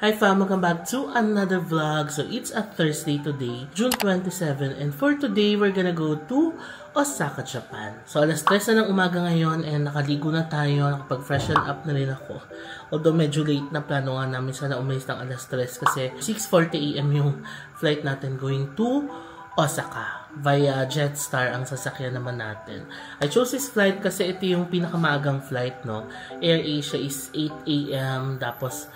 Hi fam, welcome back to another vlog. So it's a Thursday today, June 27, and for today we're gonna go to Osaka, Japan. So alas 3 na ng umaga ngayon and nakaligo na tayo, nakapag-freshen up na rin ako. Although medyo late na, plano nga namin sana umalis ng alas 3 kasi 6:40 AM yung flight natin going to Osaka. Via Jetstar ang sasakyan naman natin. I chose this flight kasi ito yung pinakamaagang flight, no? AirAsia is 8 AM, tapos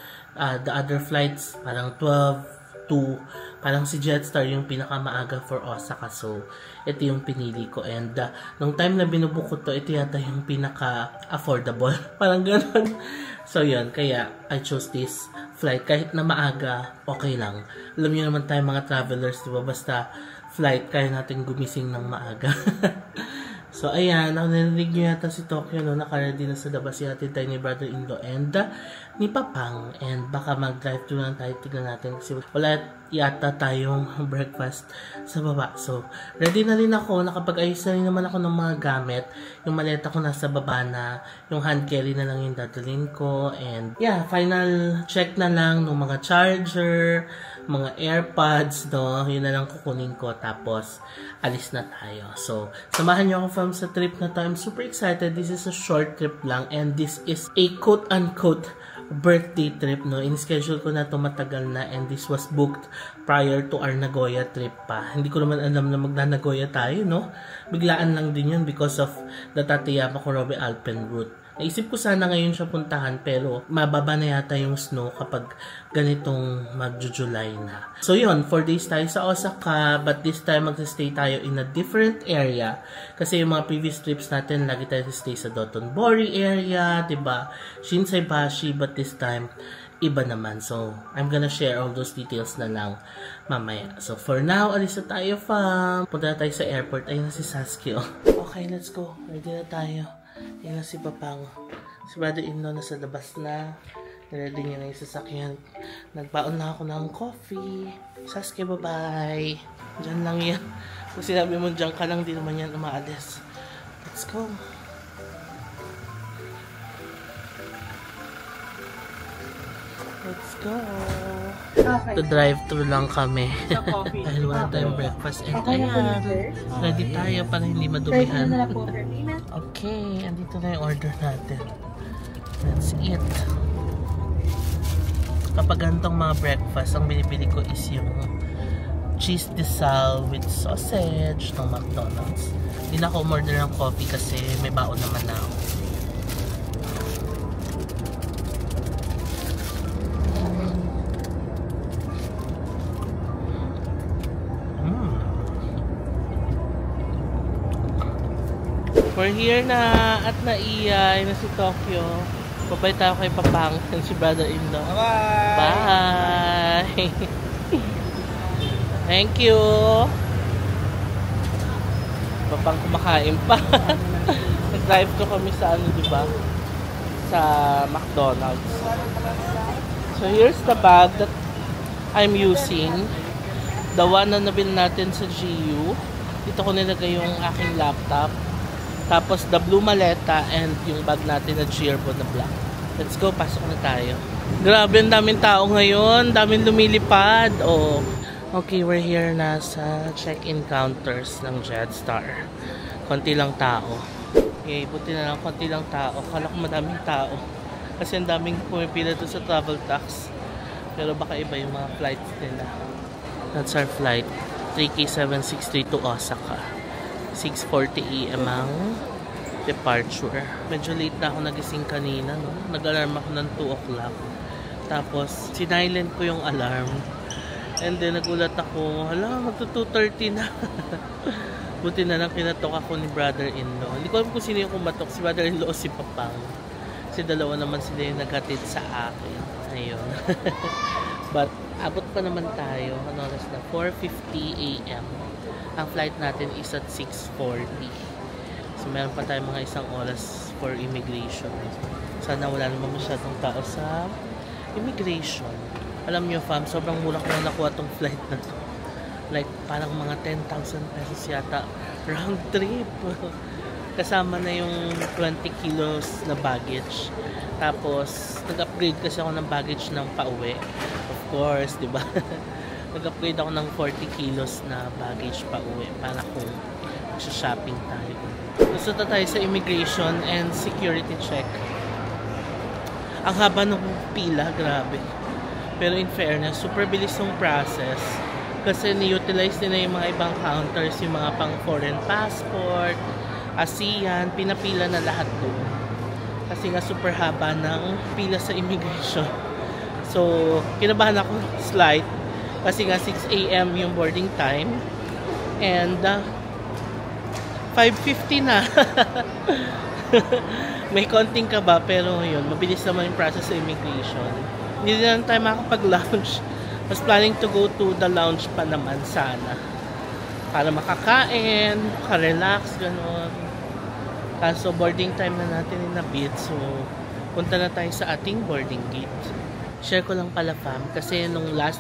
the other flights parang 12 to, parang si Jetstar yung pinakamaaga for Osaka. So, ito yung pinili ko. And nung time na binubook ko to, ito yata yung pinaka-affordable. Parang ganun. So, yun. Kaya, I chose this flight. Kahit na maaga, okay lang. Alam niyo naman tayo mga travelers, diba? Basta flight, kaya natin gumising ng maaga. So, ayan, narinig nyo yata si Tokyo, no? Nakaready na sa labas si Ate Tay, ni brother-in-law, and ni Papang. And baka mag-drive thru lang tayo, tignan natin. Kasi wala yata tayong breakfast sa baba. So, ready na rin ako. Nakapag-ayos na rin naman ako ng mga gamit. Yung maleta ko nasa baba na. Yung hand carry na lang yung dadalhin ko. And yeah, final check na lang ng mga charger, mga AirPods, no? Yun na lang kukunin ko. Tapos, alis na tayo. So, samahan nyo ako from sa trip na to. I'm super excited. This is a short trip lang. And this is a quote-unquote birthday trip, no? In-schedule ko na to matagal na. And this was booked prior to our Nagoya trip pa. Hindi ko naman alam na magna-Nagoya tayo, no? Biglaan lang din yun because of the Tateyama Kurobe Alpen route. Naisip ko sana ngayon siya puntahan pero mababa na yata yung snow kapag ganitong mag-July na. So yun, 4 days tayo sa Osaka, but this time mag-stay tayo in a different area. Kasi yung mga previous trips natin, lagi tayo stay sa Dotonbori area, diba? Shinsaibashi, but this time, iba naman. So, I'm gonna share all those details na lang mamaya. So, for now, alis na tayo, fam. Punta na tayo sa airport. Ayun na si Sasuke, oh. Okay, let's go. Ready na tayo. Ayun na si Papang. Si brother-in-law nasa labas na. Niready niya na yung sasakyan. Nagbaon na ako ng coffee. Sasuke, bye-bye. Diyan lang yan. Kung sinabi mo diyan ka lang, di naman yan umaalis. Let's go. Let's go. Okay. To drive-thru lang kami. Dahil wala tayong breakfast. And ayan, ready tayo para hindi madumihan. Okay, andito na yung order natin. That's it. Kapag ganitong mga breakfast, ang binibili ko is yung cheese desal with sausage ng McDonald's. Hindi na ako umorder ng coffee kasi may baon naman na ako. We're here na at naiyay na si Tokyo. Babay tayo kay Papang and si brother-in-law. Bye! Bye! Thank you! Papang kumakain pa. Nag-drive ko kami sa ano, diba? Sa McDonald's. So here's the bag that I'm using. The one na nabili natin sa GU. Dito ko nilagay yung aking laptop. Tapos the blue maleta and yung bag natin na Gearbon na black. Let's go, pasok na tayo. Grabe, ang daming tao ngayon. Daming lumilipad. Oh. Okay, we're here na sa check-in counters ng Jetstar. Konti lang tao. Okay, buti na lang konti lang tao. Kala ko madaming tao. Kasi ang daming pumipila doon sa travel tax. Pero baka iba yung mga flights nila. That's our flight. 3K763 to Osaka. 6:40 AM ang departure. Medyo late na ako nagising kanina, no? Nag-alarm ako ng 2 o'clock. Tapos, sinilent ko yung alarm. And then, nagulat ako, hala, magto-2:30 na. Buti na lang kinatok ako ni brother-in-law. Hindi ko alam kung sino yung kumatok, si brother-in-law o si Papang. Kasi dalawa naman sila yung naghatid sa akin. Ayun. But, abot pa naman tayo. Ano oras na? 4:50 AM. Ang flight natin is at 6:40. So, meron pa tayo mga isang oras for immigration. Sana wala naman masyadong tao sa immigration. Alam nyo, fam, sobrang mura ko na nakuha tong flight na to. Like, parang mga 10,000 pesos yata. Round trip. Kasama na yung 20 kilos na baggage. Tapos, nag-upgrade kasi ako ng baggage ng pauwi. course, di ba? Nag-upgrade ako ng 40 kilos na baggage pa uwi para kung shopping tayo. Gusto tayo sa immigration and security check. Ang haba ng pila, grabe. Pero in fairness, super bilis yung process. Kasi ni-utilize nila yung mga ibang counters, yung mga pang foreign passport, ASEAN, pinapila na lahat doon. Kasi nga super haba ng pila sa immigration. So, kinabahan ako slight. Kasi nga 6 AM yung boarding time. And 5:50 na. May konting kaba pero yun, mabilis naman yung process sa immigration. Hindi na tayo makapag-lounge. Was planning to go to the lounge pa naman sana. Para makakain, makarelax, gano'n. Kaso boarding time na natin in a bit. So, punta na tayo sa ating boarding gate. Share ko lang pala fam. Kasi nung last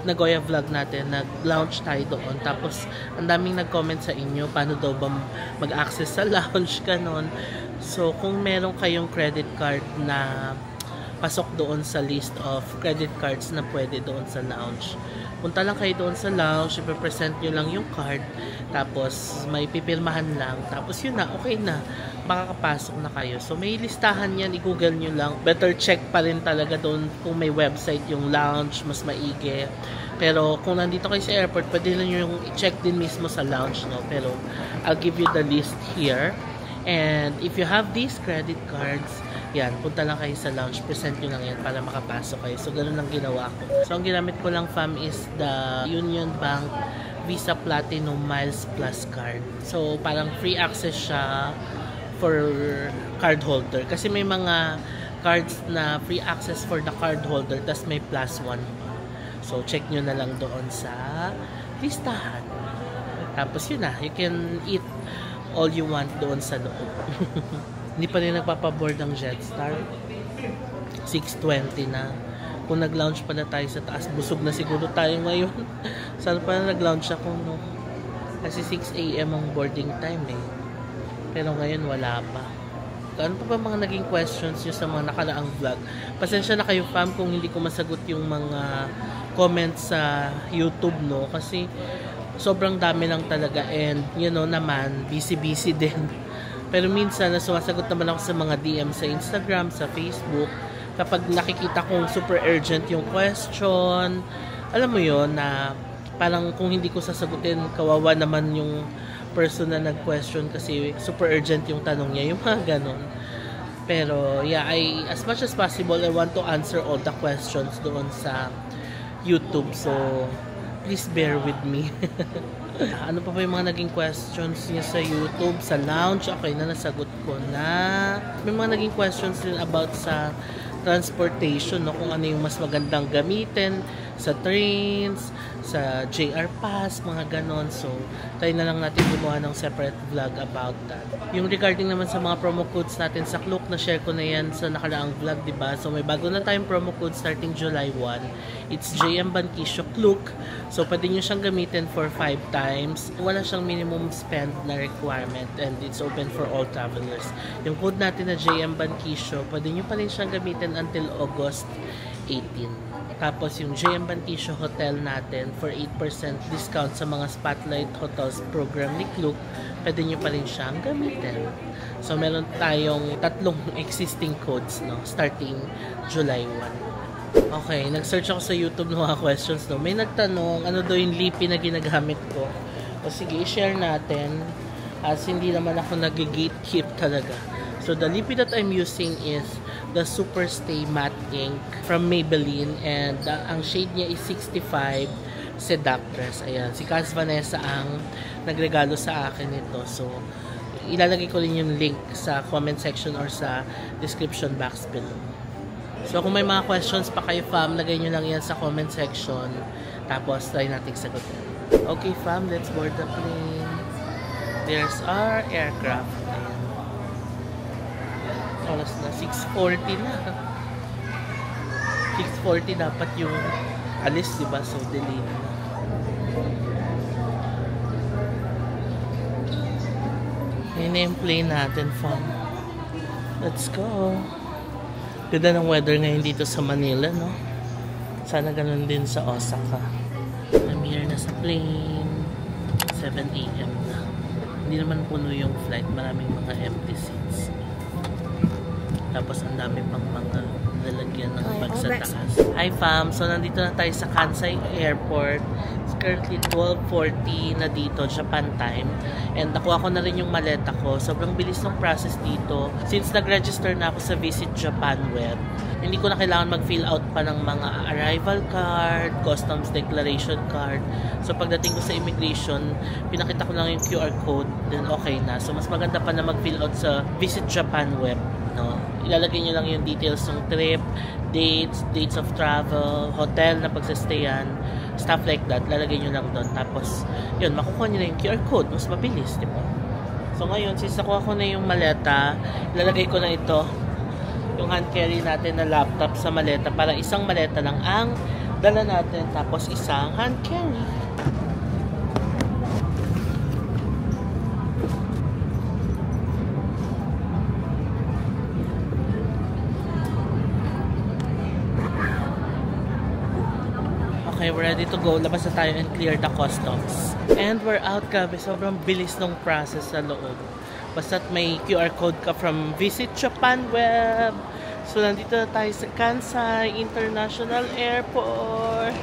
Nagoya vlog natin, nag-lounge tayo doon. Tapos, ang daming nag-comment sa inyo. Paano daw ba mag-access sa lounge, gano'n. So, kung meron kayong credit card na pasok doon sa list of credit cards na pwede doon sa lounge. Punta lang kayo doon sa lounge, ipipresent nyo lang yung card, tapos may pipirmahan lang, tapos yun na, okay na, makakapasok na kayo. So may listahan yan, i-google nyo lang. Better check pa rin talaga doon kung may website yung lounge, mas maigi. Pero kung nandito kayo sa airport, pwede lang yung i-check din mismo sa lounge, no? Pero I'll give you the list here. And if you have these credit cards, yan, punta lang kayo sa lounge, present nyo lang yan para makapasok kayo. So, ganun lang ginawa ko. So, ang ginamit ko lang, fam, is the Union Bank Visa Platinum Miles Plus card. So, parang free access siya for card holder. Kasi may mga cards na free access for the card holder, tas may plus one. So, check nyo na lang doon sa listahan. Tapos, yun na. You can eat all you want doon sa loob. Hindi pa rin nagpapaboard ang Jetstar. 6:20 na. Kung nag-lounge pa na tayo sa taas, busog na siguro tayo ngayon. Sana pa na nag-lounge ako, no? Kasi 6 AM ang boarding time eh. Pero ngayon wala pa. Ano pa ba mga naging questions nyo sa mga nakaraang vlog? Pasensya na kayo fam kung hindi ko masagot yung mga comments sa YouTube, no? Kasi sobrang dami lang talaga and you know naman, busy din. Pero minsan, sumasagot naman ako sa mga DM sa Instagram, sa Facebook. Kapag nakikita kong super urgent yung question, alam mo yon na parang kung hindi ko sasagutin, kawawa naman yung person na nag-question kasi super urgent yung tanong niya, yung mga ganon. Pero yeah, as much as possible, I want to answer all the questions doon sa YouTube. So, please bear with me. Ano pa yung mga naging questions niya sa YouTube, sa lounge? Okay na, nasagot ko na. May mga naging questions din about sa transportation, no? Kung ano yung mas magandang gamitin sa trains, sa JR Pass, mga ganon. So, tayo na lang natin gumawa ng separate vlog about that. Yung regarding naman sa mga promo codes natin sa Klook, na-share ko na yan sa nakaraang vlog, diba? So, may bago na tayong promo code starting July 1. It's JM Banquisio Klook. So, pwede nyo siyang gamitin for 5 times. Wala siyang minimum spend na requirement and it's open for all travelers. Yung code natin na JM Banquisio, pwede nyo pa rin siyang gamitin until August 18. Tapos yung JM Banquisio Hotel natin for 8% discount sa mga Spotlight Hotels program ni Klook, pwede nyo pa rin siyang gamitin. So meron tayong 3 existing codes, no, starting July 1. Okay, nag-search ako sa YouTube ng mga questions, no. May nagtanong, ano daw yung lipi na ginagamit ko. O sige, i-share natin. As hindi naman ako nag-gatekeep talaga. So the lipi that I'm using is the Super Stay Matte Ink from Maybelline and ang shade niya is 65 Seductress. Ayan, si Cas Vanessa ang nagregalo sa akin ito. So, ilalagay ko rin yung link sa comment section or sa description box below. So, kung may mga questions pa kayo fam, lagay nyo lang yan sa comment section. Tapos, try natin sagutin. Okay fam, let's board the plane. There's our aircraft. Oras na, 6:40 na. 6:40 dapat yung alis, diba? So, delay na. Yun na yung plane natin, fam. Let's go. Ganda ng weather ngayon dito sa Manila, no? Sana ganun din sa Osaka. I'm here na sa plane. 7 AM na. Hindi naman puno yung flight. Maraming mga empty seats. Tapos ang dami pang mga lalagyan ng bag sa taas. Hi fam! So nandito na tayo sa Kansai Airport. It's currently 12:40 na dito, Japan time. And nakuha ko na rin yung maleta ko. Sobrang bilis ng process dito. Since nag-register na ako sa Visit Japan web, hindi ko na kailangan mag-fill out pa ng mga arrival card, customs declaration card. So pagdating ko sa immigration, pinakita ko lang yung QR code, then okay na. So mas maganda pa na mag-fill out sa Visit Japan web. No? Ilalagay nyo lang yung details ng trip, dates of travel, hotel na pagsastayan, stuff like that. Lalagay nyo lang doon. Tapos, yun, makukuha nyo na yung QR code. Mas mabilis, di ba? So ngayon, since nakuha ko na yung maleta, ilalagay ko na ito, yung hand carry natin na laptop sa maleta para isang maleta lang ang dala natin. Tapos isang hand carry. Okay, we're ready to go. Labas na tayo and clear the customs. And we're out, grabe. Sobrang bilis ng process sa loob. Basta't may QR code ka from Visit Japan web. So, nandito na tayo sa Kansai International Airport.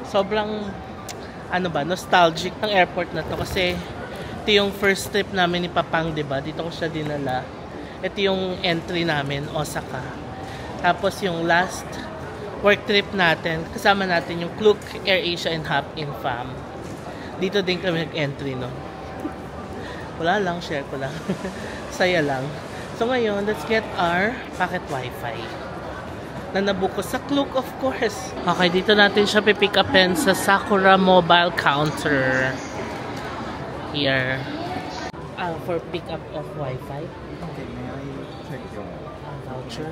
Sobrang, nostalgic ng airport na to. Kasi, ito yung first trip namin ni Papang, diba? Dito ko siya dinala. Ito yung entry namin, Osaka. Tapos, yung last work trip natin, kasama natin yung Klook, AirAsia, and Hop in Fam. Dito din kami nag-entry, no? Wala lang, share ko lang. Saya lang. So ngayon, let's get our pocket wifi. Na nabook ko sa Klook, of course. Okay, dito natin siya pipick upin sa Sakura Mobile Counter. Here. For pick up of wifi. Okay, may I check your Voucher.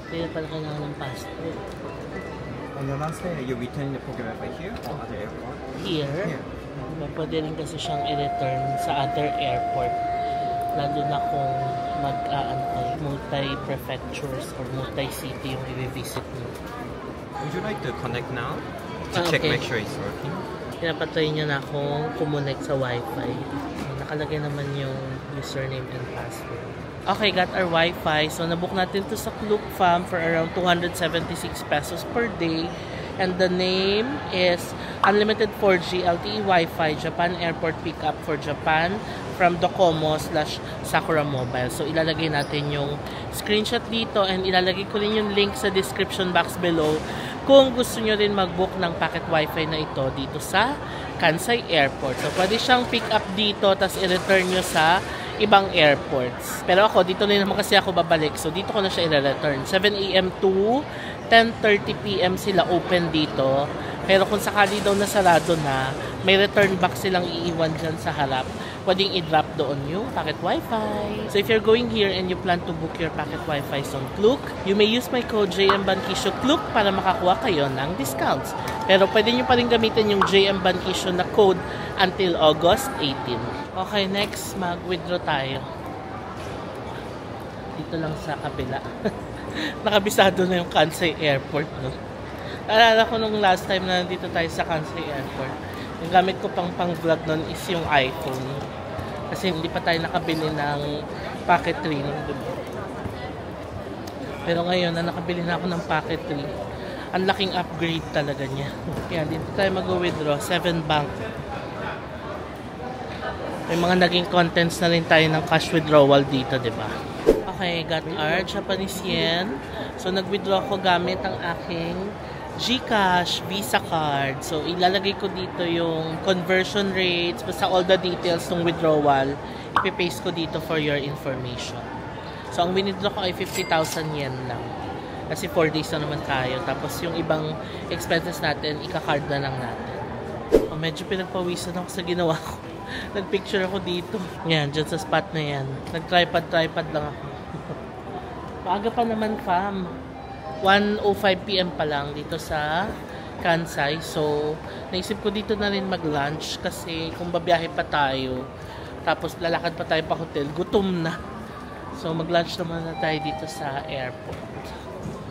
Kaya pala kailangan ng passport. On your last day, you return the pocket wifi here or at the airport? Here? Pwede rin kasi siyang i-return sa other airport. Lalo na kung multi-prefectures or multi-city yung i-visit mo. Would you like to connect now? To check, Okay. make sure it's working? Pinapatry niya na akong kumonect sa wifi. Nakalagay naman yung username and password. Okay, got our Wi-Fi. So, nabook natin to sa Klook Fam for around 276 pesos per day. And the name is Unlimited 4G LTE Wi-Fi Japan Airport Pickup for Japan from Docomo/Sakura Mobile. So, ilalagay natin yung screenshot dito and ilalagay ko rin yung link sa description box below kung gusto nyo rin mag-book ng packet Wi-Fi na ito dito sa Kansai Airport. So, pwede siyang pick up dito tapos i-return nyo sa ibang airports. Pero ako, dito na naman kasi ako babalik. So, dito ko na siya i-return. 7 AM to 10:30 PM sila open dito. Pero kung sakali daw na sarado na, may return box silang iiwan dyan sa harap. Pwedeng i-drop doon yung packet Wi-Fi. So, if you're going here and you plan to book your packet Wi-Fi on Klook, you may use my code JMBankisyo Klook para makakuha kayo ng discounts. Pero pwede nyo pa rin gamitin yung JM Bankisyo na code until August 18. Okay, next, mag-withdraw tayo. Dito lang sa kabila. Nakabisado na yung Kansai Airport, no? Naalala ko nung last time na nandito tayo sa Kansai Airport, yung gamit ko pang-vlog nun is yung iPhone. Kasi hindi pa tayo nakabili ng Pocket 3. Diba? Pero ngayon, na nakabili na ako ng Pocket 3, ang laking upgrade talaga niya. Yan, dito tayo mag-withdraw. 7 bank. May mga naging contents na rin tayo ng cash withdrawal dito, diba? Okay, got our Japanese yen. So, nag-withdraw ko gamit ang aking GCash Visa card. So, ilalagay ko dito yung conversion rates, basta all the details ng withdrawal, ipipaste ko dito for your information. So, ang withdraw ko ay 50,000 yen lang. Kasi 4 days na naman tayo. Tapos, yung ibang expenses natin, ika-card na lang natin. Oh, medyo pinagpawisan ako sa ginawa ko. Nagpicture ako dito. Yan, dyan sa spot na yan. Nag-tripod lang ako. Maaga pa naman, fam. 1:05 PM pa lang dito sa Kansai. So, naisip ko dito na rin mag-lunch kasi kung babiyahe pa tayo, Tapos lalakad pa tayo pa hotel. Gutom na. So mag-lunch naman na tayo dito sa airport.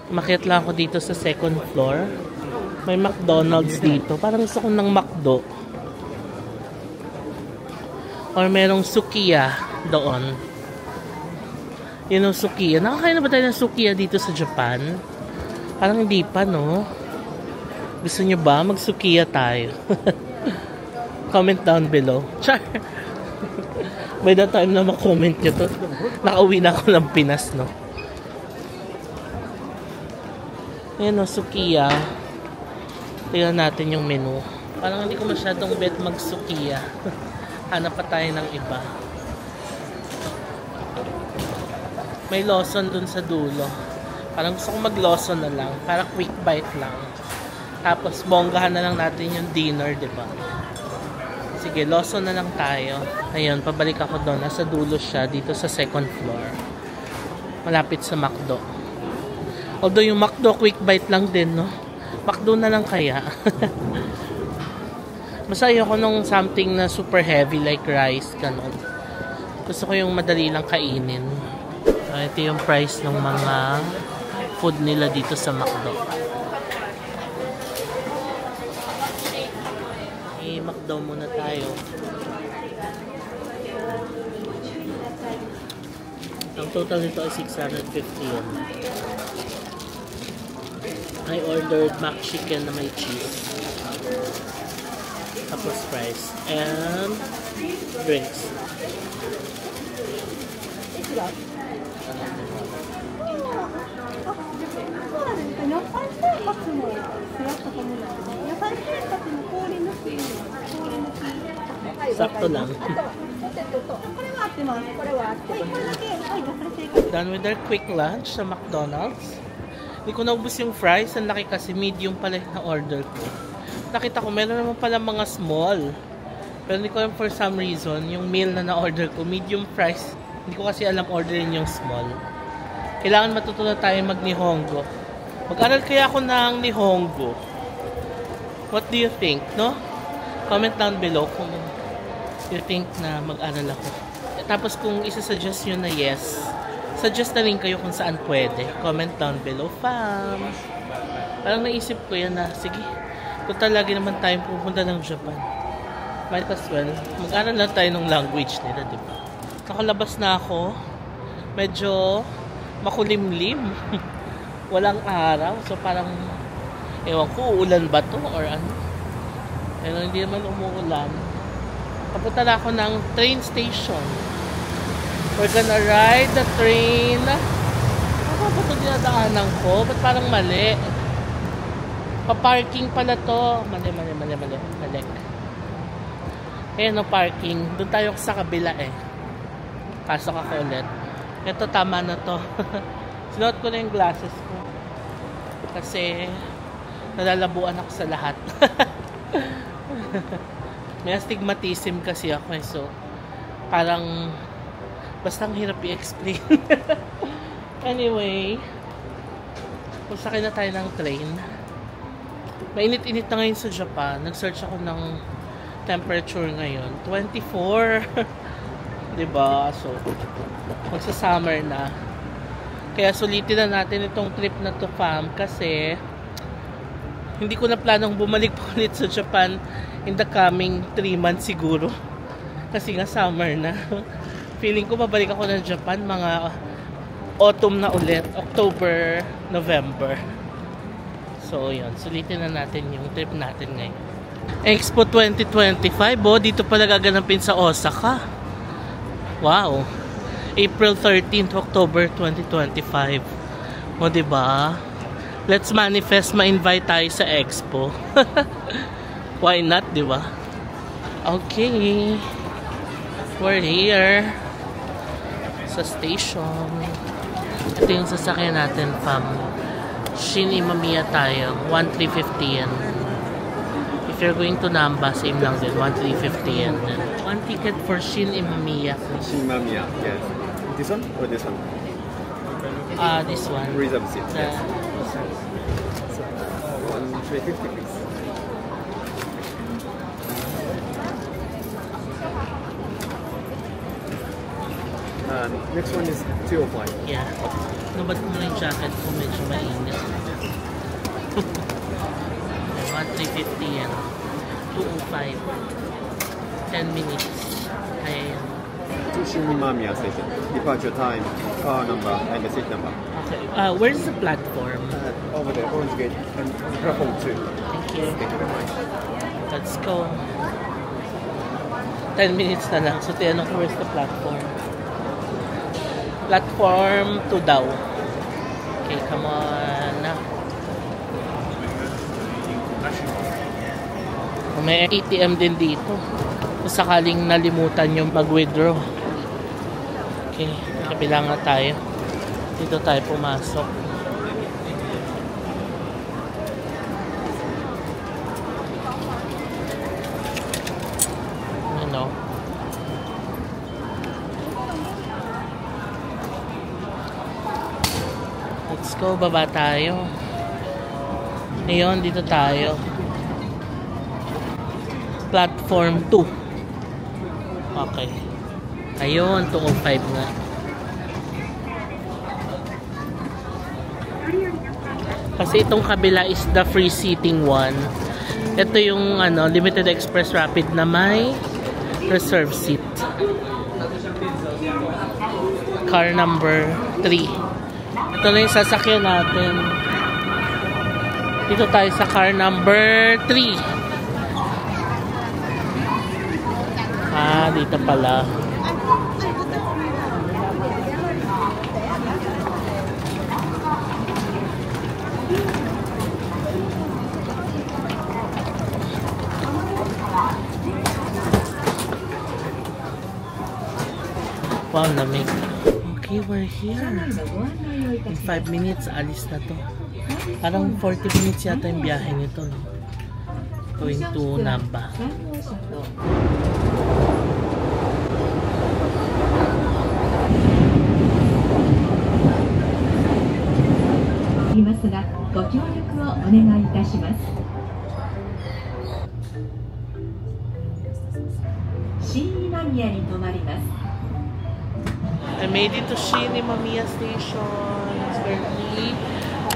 Umakyat lang ako dito sa second floor. May McDonald's dito. Parang gusto ko ng McDo. Or merong Sukiya doon. Yun yung Sukiya. Nakakain na ba tayo ng Sukiya dito sa Japan? Parang hindi pa, no? Gusto nyo ba? Mag-Sukiya tayo. Comment down below. Char! By the time na mag-comment nyo to, nakauwi na ako ng Pinas, no? Ayan, no, Sukiya. Tingnan natin yung menu. Parang hindi ko masyadong bet mag-Sukiya. Hanap pa tayo ng iba. May Lawson dun sa dulo. Parang gusto ko mag-Lawson na lang. Para quick bite lang. Tapos bonggahan na lang natin yung dinner, diba? Sige, Lawson na lang tayo. Ayun, pabalik ako doon. Nasa dulo siya, dito sa second floor. Malapit sa McDo. Although yung McDo, quick bite lang din, no? McDo na lang kaya. Basta ayoko nung something na super heavy like rice, ganun. Gusto ko yung madali lang kainin. Ito yung price ng mga food nila dito sa McDo. McDo muna tayo. Ang total nito ay 650 yen. I ordered mac chicken na may cheese. Tapos fries. And drinks. Sakto lang. Done with our quick lunch sa McDonald's. Hindi ko naubos yung fries. Ang laki kasi medium pala na order ko. Nakita ko meron naman pala mga small. Pero hindi ko alam for some reason yung meal na na-order ko medium fries. Hindi ko kasi alam orderin yung small. Kailangan matutunan tayo mag-Nihongo. Mag-aral kaya ako ng Nihongo. What do you think, no? Comment down below kung you think na mag-aral ako. Tapos kung isa-suggest nyo na yes, suggest na rin kayo kung saan pwede. Comment down below, fam. Parang naisip ko yan na, sige, kung talaga naman tayong pupunta ng Japan, might as well, mag-aral lang tayo ng language nila, diba? Nakalabas na ako. Medyo makulimlim. Walang araw. So parang, ewan ko, uulan ba to or ano? Pero hindi naman umuulan. Papunta na ako ng train station. We're gonna ride the train. Ano ba ito dinadaanan ko? Ba't parang mali? Pa-parking pala to. Mali. Eh, no parking. Doon tayo sa kabila eh. Pasok ako ulit. Ito, tama na to. Sinuot ko na yung glasses ko. Kasi, nalalabuan ako sa lahat. May astigmatism kasi ako eh. So, parang, basta ang hirap i-explain. Anyway, sakay na tayo ng train. Mainit-init na ngayon sa Japan. Nag-search ako ng temperature ngayon. 24. Diba? So, magsa-summer na. Kaya sulitin na natin itong trip na to, fam. Kasi, hindi ko na planong bumalik pa ulit sa Japan in the coming 3 months siguro. Kasi nga summer na. Feeling ko babalik ako ng Japan mga autumn na ulit. October, November. So, yun. Sulitin na natin yung trip natin ngayon. Expo 2025, oh. Dito pala gaganapin sa Osaka. Wow. April 13 to October 2025. O, diba? Let's manifest, ma-invite tayo sa Expo. Why not, diba? Okay. We're here. Sa station. Ito yung sasakyan natin, fam. Shin Imamiya tayo. 1,350 yen. If you're going to Namba, same lang din. 1,350 yen. One ticket for Shin Imamiya. Shin Imamiya, yes. This one or this one? This one. Reserve seat, yes. 1,350 please. Next one is 205. Yeah. Nabad ko na yung jacket ko, medyo mainit. 350 yan. 205. 10 minutes. Ayan. To Shinimamiya Station. Departure time, car number, and the seat number. Okay. Where's the platform? Over there, Orange Gate, and platform 2. Thank you. Thank you very much. Let's go. 10 minutes na lang. So, tinanong ko, where's the platform? Platform 2 daw. Okay, come on. May ATM din dito. Kung sakaling nalimutan yung mag-withdraw. Okay, kabila nga tayo. Dito tayo pumasok. Ano? Let's go, baba tayo. Ngayon, dito tayo. Platform 2. Okay. Ayun, 205 nga. Kasi itong kabila is the free seating one. Ito yung limited express rapid na may reserve seat. Car number 3. Ito na yung sasakyan natin. Dito tayo sa car number 3. Dito pala. Wow, lamig. Okay, we're here. In 5 minutes, alis na to. Parang 40 minutes yata yung biyahe nito. No? Going to Namba. I made it to Shinimamiya Station. It's currently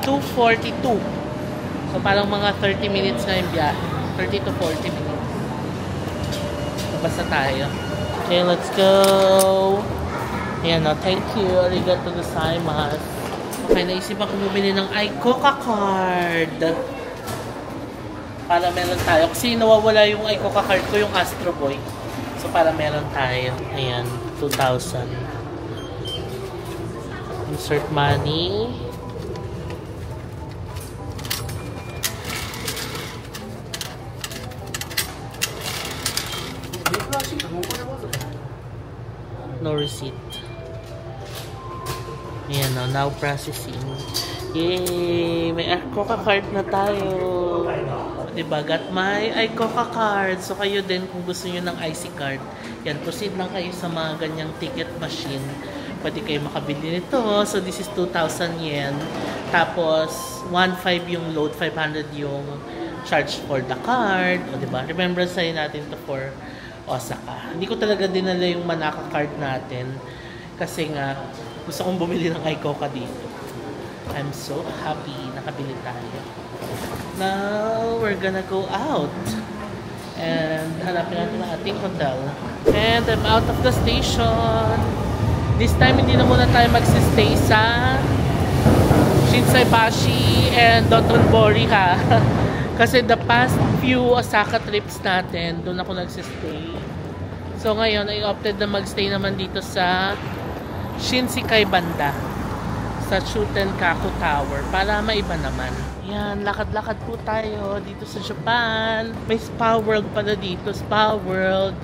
2:42. So parang mga 30 minutes na yung biyahe. 30 to 40 minutes. Labas na tayo. Okay, let's go. Ayan o, thank you. Arigato gozaimasu. Okay, naisip ako bumili ng iCoca card. Para meron tayo. Kasi nawawala yung iCoca card ko, yung Astro Boy. So para meron tayo. Ayan, 2,000. Insert money. No receipt. Ayan o, now processing. Yay! May iCoca card na tayo. Diba? Got my iCoca card. So kayo din kung gusto nyo ng IC card. Yan, proceed lang kayo sa mga ganyang ticket machine. Pwede kayo makabili nito. So this is 2,000 yen. Tapos 1,500 yung load, 500 yung charge for the card. O diba? Remember sa'yo natin to for Osaka. Hindi ko talaga dinala yung Manaka card natin. Kasi nga, gusto kong bumili ng iCoca dito. I'm so happy nakabili tayo. Now, we're gonna go out. And hanapin natin ang ating hotel. And I'm out of the station. This time, hindi na muna tayo magsistay sa Shinsaibashi and Dotonbori ha. Kasi the past few Osaka trips natin, doon ako nagsistay. So ngayon, I opted na magstay naman dito sa Shinsekai banda. Sa Shutenkaku Tower. Para maiba naman. Yan, lakad-lakad po tayo dito sa Japan. May Spa World pala dito. Spa World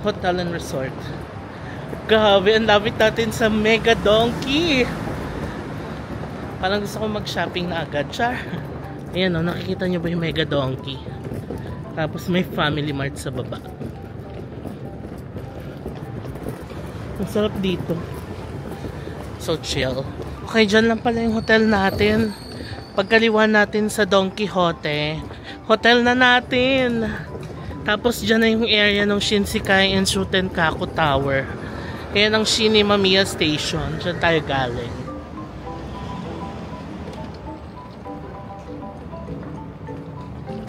Hotel and Resort. Grabe, ang lapit natin sa Mega Donkey. Parang gusto ko mag-shopping na agad. Char. Ayan o, nakikita nyo ba yung Mega Donkey? Tapos may Family Mart sa baba. Ang sarap dito. So chill. Okay, dyan lang pala yung hotel natin. Pagkaliwa natin sa Don Quixote, hotel na natin. Tapos dyan na yung area ng Shinsekai and Shutenkaku Tower. Ayan ang Shinemamiya Station. Diyan tayo galing.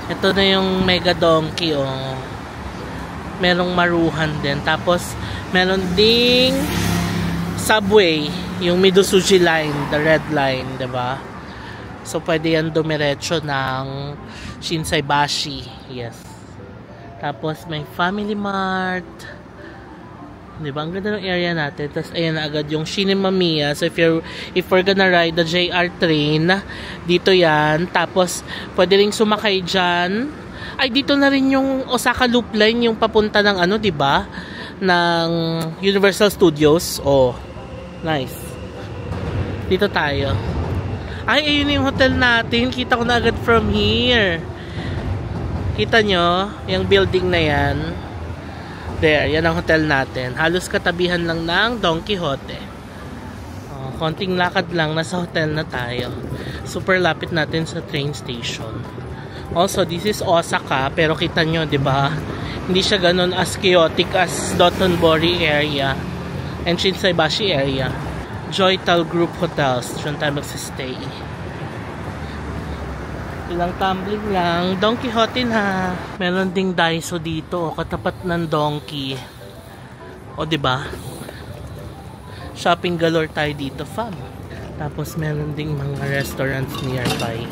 Ito na yung Mega Donkey, oh. Merong maruhan din. Tapos, meron ding subway. Yung Midosuji Line, the red line, diba? So, pwede yan dumiretso ng Shinsaibashi. Yes. Tapos, may Family Mart. Diba? Ang ganda ng area natin. Tapos, ayan na agad yung Shinemamiya. So, if we're gonna ride the JR train, dito yan. Tapos, pwede rin sumakay dyan. Ay, dito na rin yung Osaka Loop Line, yung papunta ng ano, diba? Ng Universal Studios. Oh, nice. Dito tayo. Ay, ayun yung hotel natin. Kita ko na agad from here. Kita nyo? Yung building na yan. There, yan ang hotel natin. Halos katabihan lang ng Don Quixote. Oh, konting lakad lang, nasa hotel na tayo. Super lapit natin sa train station. Also, this is Osaka, pero kita nyo, di ba? Hindi siya ganun as chaotic as Dotonbori area and Shinsaibashi area. Joytal Group Hotels, diyan tayo magsistay. Ilang tumbling lang. Don Quixote na. Meron ding Daiso dito, katapat ng Donkey. O, diba? Shopping galore tayo dito, fam. Tapos meron ding mga restaurants nearby.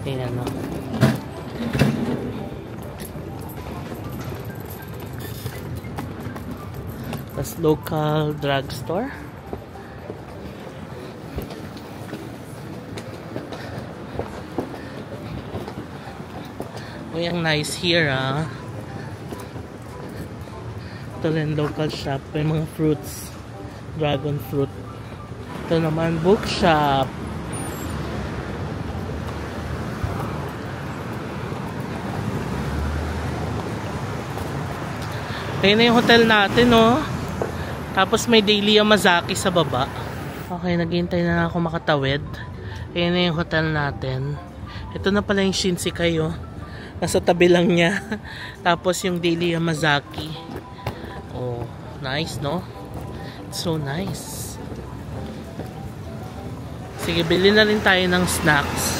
Ayan, o. Tapos local drugstore. Uy, ang nice here, ah. Ito rin local shop. May mga fruits. Dragon fruit. Ito naman, bookshop. Ayan na yung hotel natin, oh. Tapos may daily Yamazaki sa baba. Okay, naghihintay na ako makatawid. Ayan na yung hotel natin. Ito na pala yung Shinsekai, oh. Nasa tabi lang niya. Tapos yung daily Yamazaki. Oh, nice, no? It's so nice. Sige, bili na rin tayo ng snacks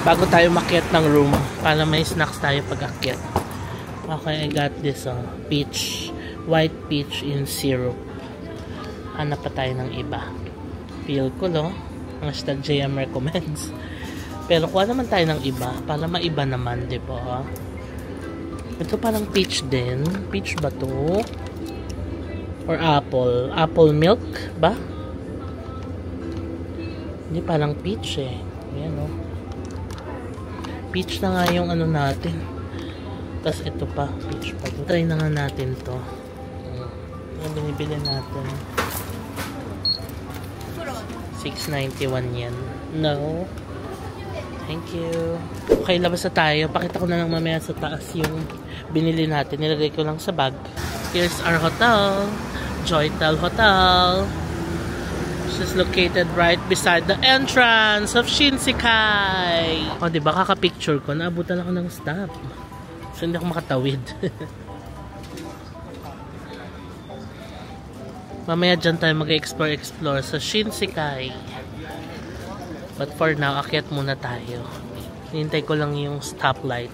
bago tayo makyat ng room para may snacks tayo pag akyat. Okay, I got this, peach. White peach in syrup. Hanap pa tayo ng iba. Feel ko, no? Hashtag JM recommends. Pero kuha naman tayo ng iba para maiba naman, di ba? Ito parang peach din. Peach ba to? Or apple? Apple milk ba? Hindi, parang peach eh. Ayan, oh. Peach na nga yung ano natin. Tapos ito pa, peach pa. Try na nga natin to. Ano binibili natin? 691 yan. No. Thank you. Okay, labas na tayo. Pakita ko na lang mamaya sa taas yung binili natin. Nilagay ko lang sa bag. Here's our hotel. Joytal Hotel. This is located right beside the entrance of Shinsekai. O, diba kaka-picture ko? Naabutan ako ng stop. So, hindi ako makatawid. Mamaya dyan tayo mag-explore sa Shinsekai. But for now, akyat muna tayo. Hinintay ko lang yung stoplight.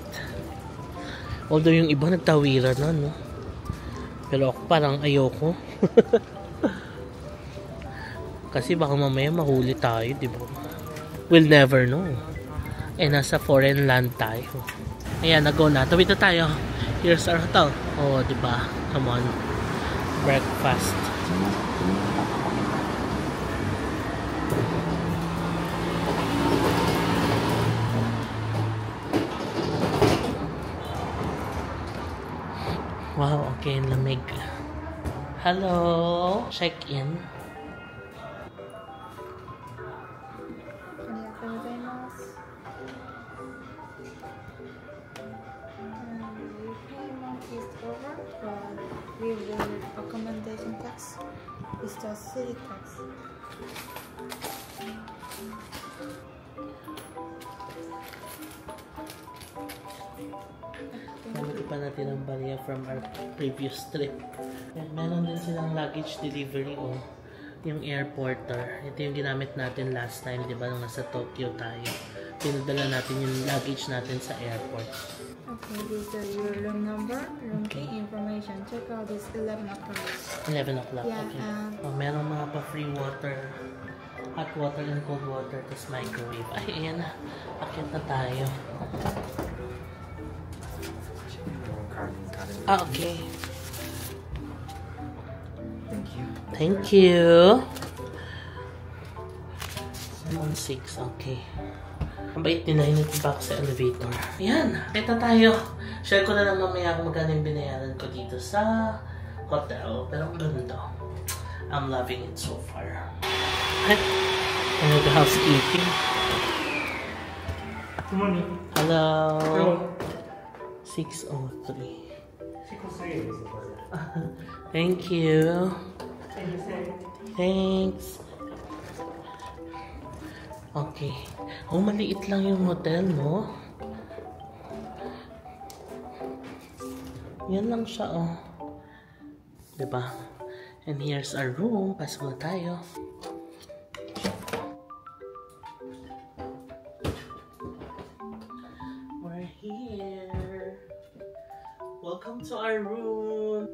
Although yung iba nagtawiran na, no? Pero ako parang ayoko. Kasi baka mamaya mahuli tayo, di ba? We'll never know. Eh, nasa foreign land tayo. Ayan, nag-go na. Tawid na tayo. Here's our hotel. Oh, di ba? Come on. Breakfast. Wow, okay, lamig. Hello, check-in. We will accommodation tax is the city tax. ko pa natin ang barya from our previous trip. And meron din silang luggage delivery o yung airporter. Ito yung ginamit natin last time, di ba? Nung nasa Tokyo tayo. Pinadala natin yung luggage natin sa airport. Okay, this is your room number, room key information. Check out this 11 o'clock. 11 o'clock, Yeah, okay. Meron mga pa-free water. Hot water and cold water, tapos microwave. Ay, ayan na. Akit na tayo. Okay. Thank you. Thank you. 716, okay. Ang bait nila yung back sa elevator. Ayan, akit na tayo. Share ko na lang mamaya kung magkano yung binayaran ko dito sa hotel. Pero ang ganda. I'm loving it so far. And the housekeeping. Good morning. Hello. Hello. 603. 603 ですね、これ。 Thank you. Thanks. Okay. Oh, maliit lang yung hotel, no? Yan lang siya, oh. Diba? And here's our room. Pasok na tayo. We're here. Welcome to our room.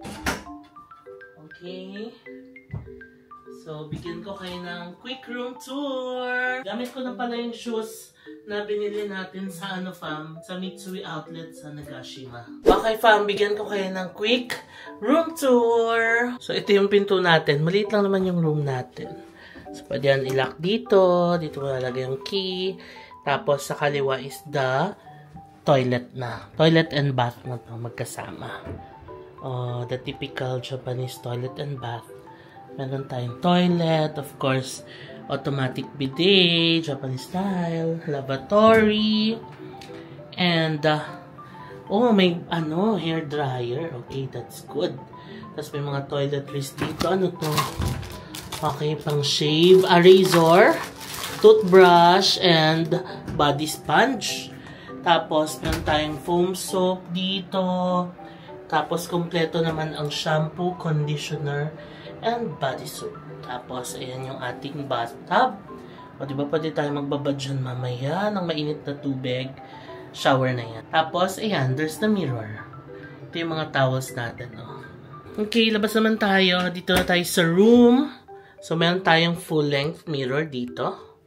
Okay. So, bigyan ko kayo ng quick room tour. Gamit ko na pala yung shoes na binili natin sa fam, sa Mitsui Outlet sa Nagashima. Okay fam, bigyan ko kayo ng quick room tour. So, ito yung pinto natin. Maliit lang naman yung room natin. So, pwede yan i-lock dito. Dito mo lalagay yung key. Tapos, sa kaliwa is the toilet na. Toilet and bath na to magkasama. The typical Japanese toilet and bath. Meron tayong toilet, of course, automatic bidet, Japanese style, lavatory, and, may, hair dryer. Okay, that's good. Tapos may mga toiletries dito. Ano to? Okay, pang shave, a razor, toothbrush, and body sponge. Tapos, meron tayong foam soap dito. Tapos, kompleto naman ang shampoo, conditioner, and body soap. Tapos, ayan yung ating bathtub. O, diba pwede tayo magbabad dyan mamaya ng mainit na tubig. Shower na yan. Tapos, ayan, there's the mirror. Ito yung mga towels natin, oh. Okay, labas naman tayo. Dito na tayo sa room. So, meron tayong full-length mirror dito.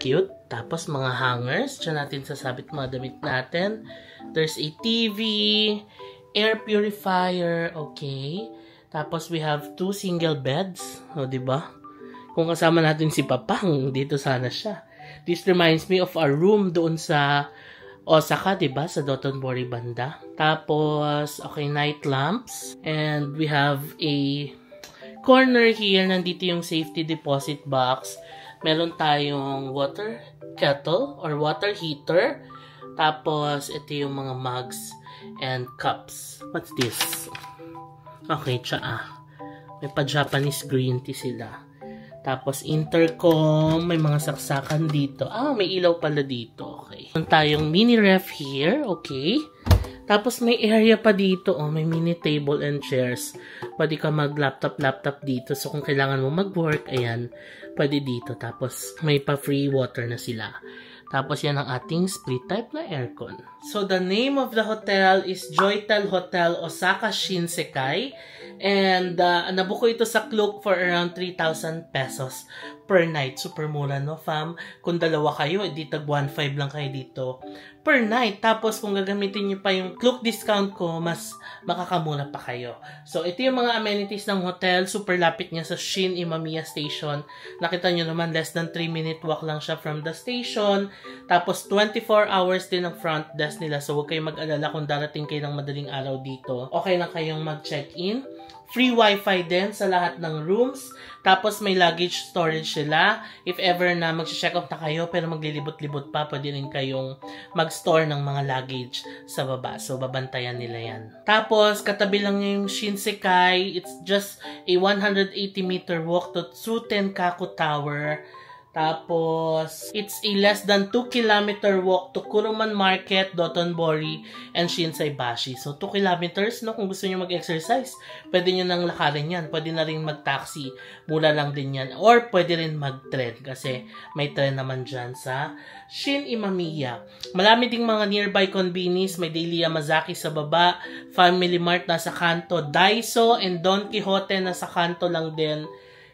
Cute. Tapos, mga hangers. Diyan natin sasabit mga damit natin. There's a TV, air purifier, okay. Tapos, we have 2 single beds. O, diba? Kung kasama natin si Papang, dito sana siya. This reminds me of our room doon sa Osaka, diba? Sa Dotonbori banda. Tapos, okay, night lamps. And we have a corner here. Nandito yung safety deposit box. Meron tayong water kettle or water heater. Tapos, ito yung mga mugs and cups. What's this? Okay, tsaa. May pa-Japanese green tea sila. Tapos, intercom. May mga saksakan dito. May ilaw pala dito. Okay. Meron tayong mini ref here. Okay. Tapos, may area pa dito. May mini table and chairs. Pwede ka mag-laptop dito. So, kung kailangan mo mag-work, ayan, pwede dito. Tapos, may pa-free water na sila. Tapos, yan ang ating split type na aircon. So, the name of the hotel is Joytel Hotel Osaka Shinsekai. And, nabuko ito sa Klook for around 3,000 pesos per night. Super mura, no, fam? Kung dalawa kayo, edi tag 1,500 lang kayo dito per night. Tapos, kung gagamitin nyo pa yung Klook discount ko, mas makakamura pa kayo. So, ito yung mga amenities ng hotel. Super lapit niya sa Shin Imamiya Station. Nakita nyo naman, less than 3-minute walk lang siya from the station. Tapos, 24 hours din ang front desk nila. So, huwag kayong mag-alala kung darating kayo ng madaling araw dito. Okay lang kayong mag-check-in. Free wifi din sa lahat ng rooms. Tapos, may luggage storage sila. If ever na mag-check out na kayo, pero maglilibot-libot pa, pwede rin kayong mag-store ng mga luggage sa baba. So, babantayan nila yan. Tapos, katabi lang niya yung Shinsekai. It's just a 180-meter walk to Tsutenkaku Tower. Tapos, it's a less than 2-kilometer walk to Kuruman Market, Dotonbori, and Shinsaibashi. So, 2 kilometers, no? Kung gusto nyo mag-exercise, pwede nyo nang lakarin yan. Pwede na rin mag-taxi. Mura lang din yan. Or, pwede rin mag-tren. Kasi, may tren naman dyan sa Shin Imamiya. Marami ding mga nearby convenience. May Daily Yamazaki sa baba. Family Mart nasa kanto. Daiso and Don Quijote nasa kanto lang din.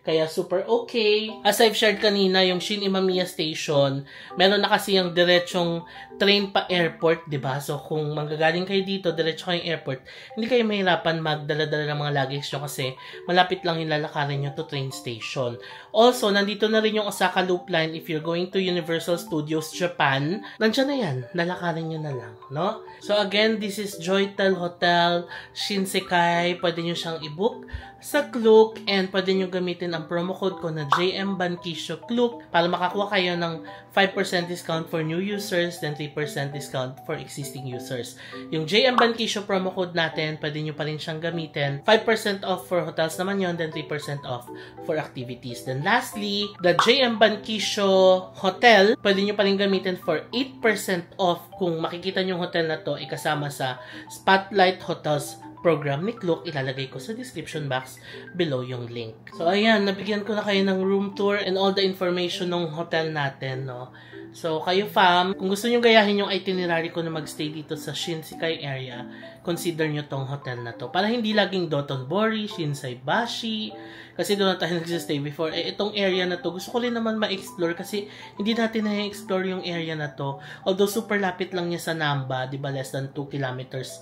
Kaya super okay. As I've shared kanina, yung Shin Imamiya Station, meron na kasi yung diretsong train pa airport, diba? So, kung manggagaling kayo dito, diretso kayong airport, hindi kayo mahirapan magdala-dala ng mga luggage nyo kasi malapit lang yung lalakarin nyo to train station. Also, nandito na rin yung Osaka Loop Line. If you're going to Universal Studios Japan, nandyan na yan. Lalakarin nyo na lang, no? So, again, this is Joytel Hotel Shinsekai. Pwede nyo siyang i-book sa Klook and pwede nyo gamitin ang promo code ko na JM Bankisho Klook para makakuha kayo ng 5% discount for new users then 3% discount for existing users. Yung JM Bankisho promo code natin, pwede nyo pa rin siyang gamitin. 5% off for hotels naman yon, then 3% off for activities. Then lastly, the JM Bankisho Hotel, pwede nyo pa rin gamitin for 8% off kung makikita nyo yung hotel na to ikasama sa Spotlight Hotels program ni Klook. Ilalagay ko sa description box below yung link. So, ayan, nabigyan ko na kayo ng room tour and all the information ng hotel natin, no? So, kayo fam, kung gusto nyo gayahin yung itinerary ko na magstay dito sa Shinsekai area, consider nyo tong hotel na to. Para hindi laging Dotonbori, Shinsaibashi, kasi doon na tayo nagsistay before. Itong area na to, gusto ko rin naman ma-explore kasi hindi natin na-explore yung area na to. Although, super lapit lang niya sa Namba, di ba, less than 2 kilometers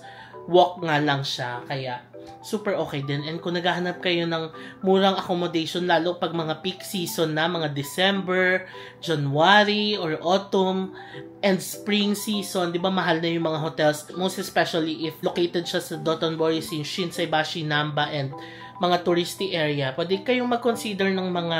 walk nga lang siya, kaya super okay din. And kung naghahanap kayo ng murang accommodation, lalo pag mga peak season na, mga December, January, or autumn, and spring season, di ba mahal na yung mga hotels, most especially if located siya sa Dotonbori, Shinsaibashi, Namba, and mga touristy area, pwede kayong mag-consider ng mga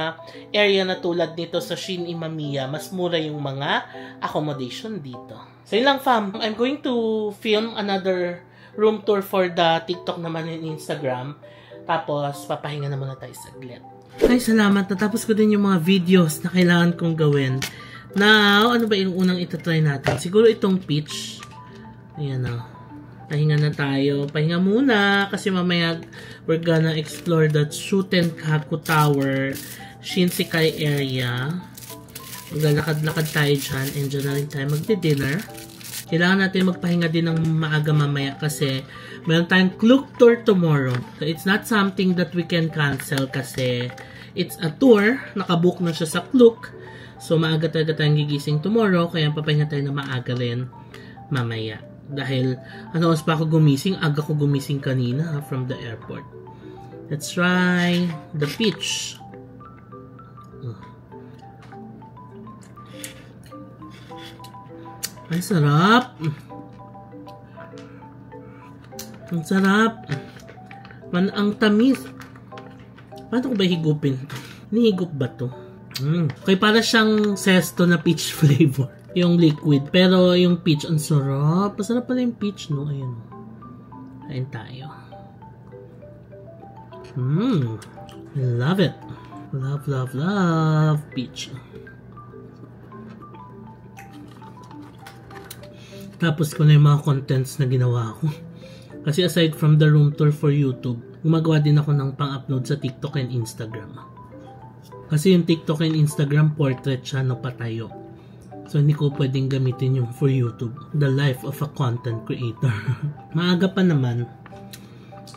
area na tulad nito sa Shin Imamiya. Mas mura yung mga accommodation dito. So yun lang fam, I'm going to film another room tour for the TikTok naman and Instagram. Tapos, papahinga na muna tayo saglit. Ay, salamat. Natapos ko din yung mga videos na kailangan kong gawin. Now, ano ba yung unang itatry natin? Siguro itong peach. Ayan o. Pahinga na tayo. Pahinga muna. Kasi mamaya, we're gonna explore the Shutenkaku Tower, Shinsekai area. Maglalakad-lakad tayo dyan. And dyan na rin tayo magdi-dinner. Kailangan natin magpahinga din ng maaga mamaya kasi meron tayong Klook tour tomorrow. So, it's not something that we can cancel kasi it's a tour. Nakabook na siya sa Klook. So, maaga talaga tayong gigising tomorrow. Kaya papahinga tayo na maaga rin mamaya. Dahil, ano oras pa ako gumising? Aga ko gumising kanina from the airport. Let's try the peach. Ay, sarap. Ang sarap. Ang tamis. Paano ko ba higupin? Nihigup ba to? Okay, para siyang zesto na peach flavor. Yung liquid. Pero yung peach, ang sarap. Masarap pala yung peach, no? Ayun. Kain tayo. I love it. Love, love, love peach. Tapos ko na yung mga contents na ginawa ko. Kasi aside from the room tour for YouTube, gumagawa din ako ng pang-upload sa TikTok and Instagram. Kasi yung TikTok and Instagram portrait siya, no, patayo. So hindi ko pwedeng gamitin yung for YouTube. The life of a content creator. Maaga pa naman.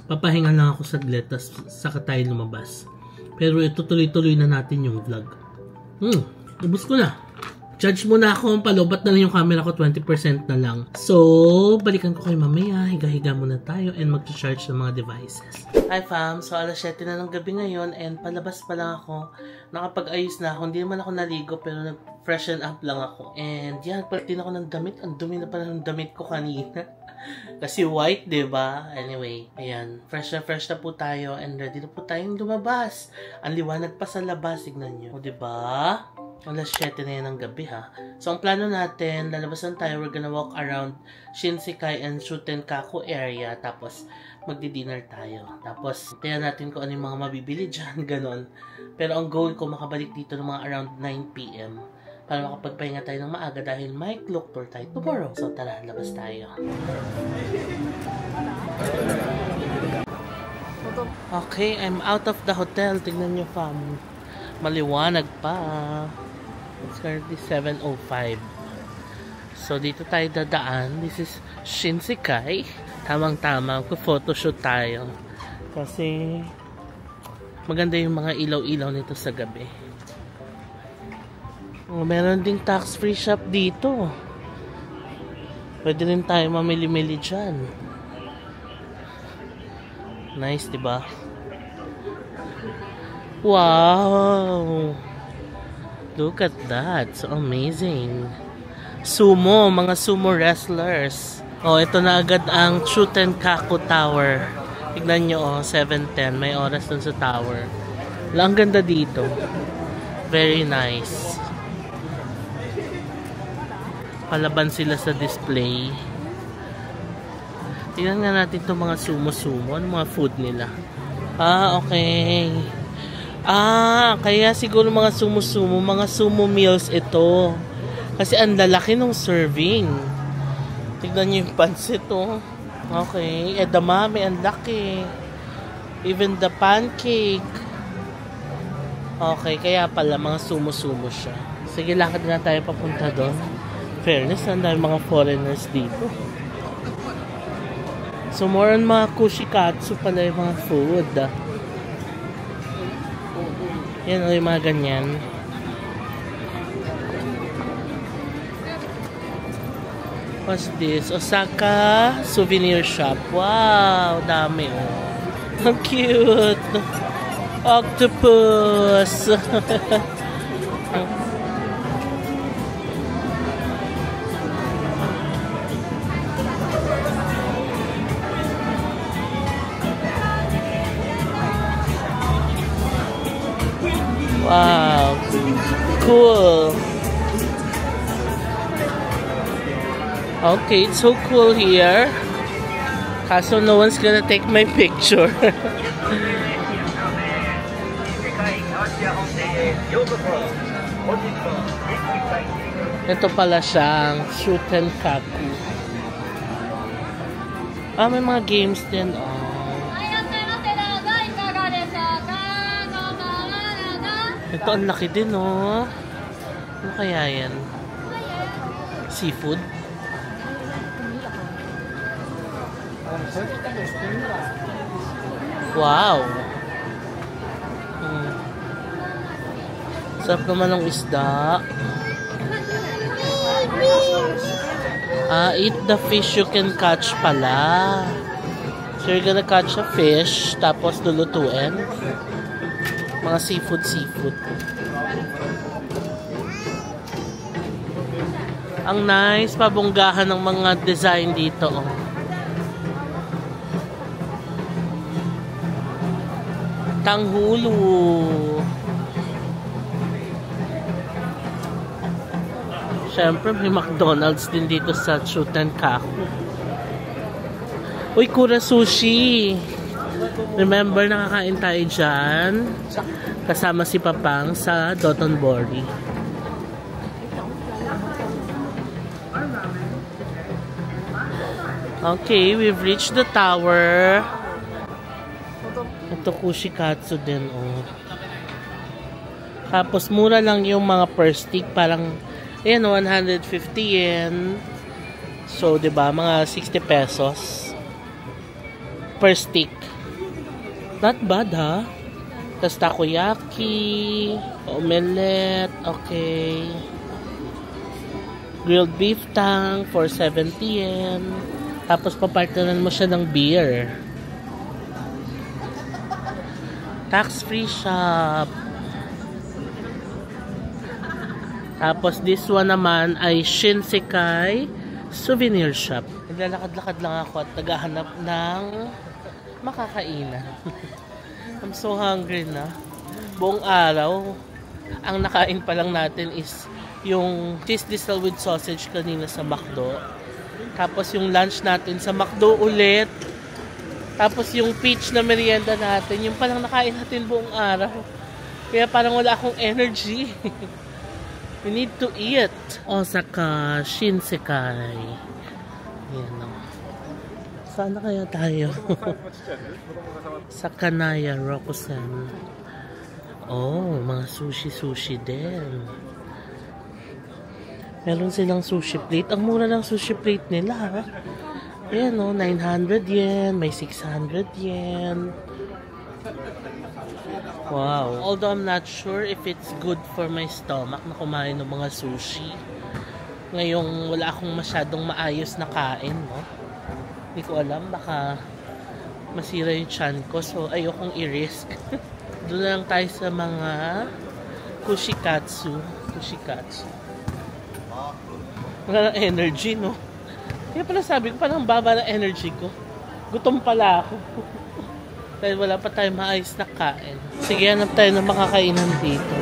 Papahinga lang ako saglit, tas saka tayo lumabas. Pero ito tuloy-tuloy na natin yung vlog. Ubus ko na. Judge muna ako, palobat na lang yung camera ko, 20% na lang. So, balikan ko kayo mamaya, higa-higa muna tayo and mag-charge ng mga devices. Hi fam, so alas 7 na ng gabi ngayon and palabas pa lang ako. Nakapag-ayos na ako, hindi naman ako naligo pero nag-freshen up lang ako. And yan, palitin ako ng damit, ang dumi na pala ng damit ko kanina. Kasi white, diba? Anyway, ayan, fresh na po tayo and ready na po tayong lumabas. Ang liwanag pa sa labas, tignan nyo, diba? Alas 7 na yan ng gabi ha. So, ang plano natin, lalabasan tayo. We're gonna walk around Shinsekai and Shutenkaku area. Tapos, magdi-dinner tayo. Tapos, tingnan natin kung ano yung mga mabibili dyan. Ganon. Pero ang goal ko, makabalik dito ng mga around 9 p.m. Para makapagpahinga tayo ng maaga dahil may clock tour tayo tomorrow. So, tara, labas tayo. Okay, I'm out of the hotel. Tignan nyo, fam. Maliwanag pa. It's currently 7:05. So, dito tayo dadaan. This is Shinsekai. Tamang-tama. Photoshoot tayo. Kasi, maganda yung mga ilaw-ilaw nito sa gabi. Oh, meron ding tax-free shop dito. Pwede rin tayo mamili-mili dyan. Nice, diba? Wow! Look at that. So amazing. Sumo. Mga sumo wrestlers. Oh, ito na agad ang Shutenkaku Tower. Tignan nyo, oh. 7:10. May oras dun sa tower. Ang ganda dito. Very nice. Palaban sila sa display. Tignan nga natin itong mga sumo-sumo. Ano mga food nila? Ah, okay. Ah, kaya siguro mga sumo-sumo, mga sumo meals ito. Kasi ang lalaki ng serving. Tignan nyo yung pansit, oh. Okay. Edamame, ang laki. Even the pancake. Okay, kaya pala mga sumo-sumo siya. Sige, lakad na tayo papunta doon. Fairness, ang dami mga foreigners dito. So, more on mga kushikatsu pala yung mga food. Yan o yung mga ganyan. What's this? Osaka souvenir shop. Wow! Dami oh. Ang cute! Octopus! Wow, cool. Okay, it's so cool here. Kaso no one's gonna take my picture. Ito pala siyang Shutenkaku. Ah, may mga games din. Oh. Ito ang laki din, oh. Ano kaya yan? Seafood? Wow! Sarap naman ng isda. Ah, eat the fish you can catch pala. So you're gonna catch a fish, tapos lulutuin. Mga seafood. Ang nice, pabonggahan ng mga design dito. Oh. Tanghulu. Siyempre, may McDonald's din dito sa Shutenkaku. Uy, Kura Sushi! Remember, nakakain tayo dyan kasama si Papang sa Dotonbori. Okay, we've reached the tower. Ito kushikatsu din, oh. Tapos mura lang yung mga per stick, parang ayan, 150 yen. So, 'di ba, mga 60 pesos per stick. Not bad, ha? Tapos takoyaki, omelette, okay. Grilled beef tang for 70 yen. Tapos papartneran mo siya ng beer. Tax-free shop. Tapos this one naman ay Shinsekai souvenir shop. Naglalakad-lakad lang ako at naghahanap ng makakainan. I'm so hungry na. Buong araw, Ang nakain pa lang natin is yung cheese diesel with sausage kanina sa McDo. Tapos yung lunch natin sa McDo ulit. Tapos yung peach na merienda natin, yung palang nakain natin buong araw. Kaya parang wala akong energy. We need to eat. Osaka Shinsekai. Yan o. Saan na kaya tayo? Sa Kanaya Rokusen. Oh, mga sushi din. Meron silang sushi plate. Ang mura ng sushi plate nila, ha? Ayan o, 900 yen. May 600 yen. Wow. Although I'm not sure if it's good for my stomach na kumain ng mga sushi. Ngayong wala akong masyadong maayos na kain, no? Hindi ko alam, baka masira yung tiyan ko. So, ayokong i-risk. Doon lang tayo sa mga kushikatsu. Wala ng energy, no? Kaya pala sabi ko, parang baba ng energy ko. Gutom pala ako. Dahil wala pa tayong maayos na kain. Sige, hanap tayo ng makakainan dito.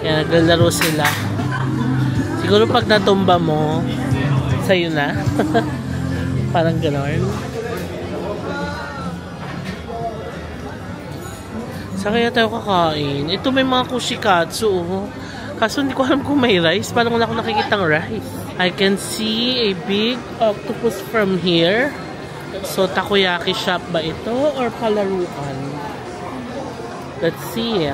Yan, naglalaro sila. Siguro pag natumba mo, sa'yo na. Parang gano'n. Saan kaya tayo kakain? Ito may mga kushikatsu. Oh. Kaso hindi ko alam kung may rice. Parang wala akong nakikitang rice. I can see a big octopus from here. So, takoyaki shop ba ito? Or palaruan? Let's see.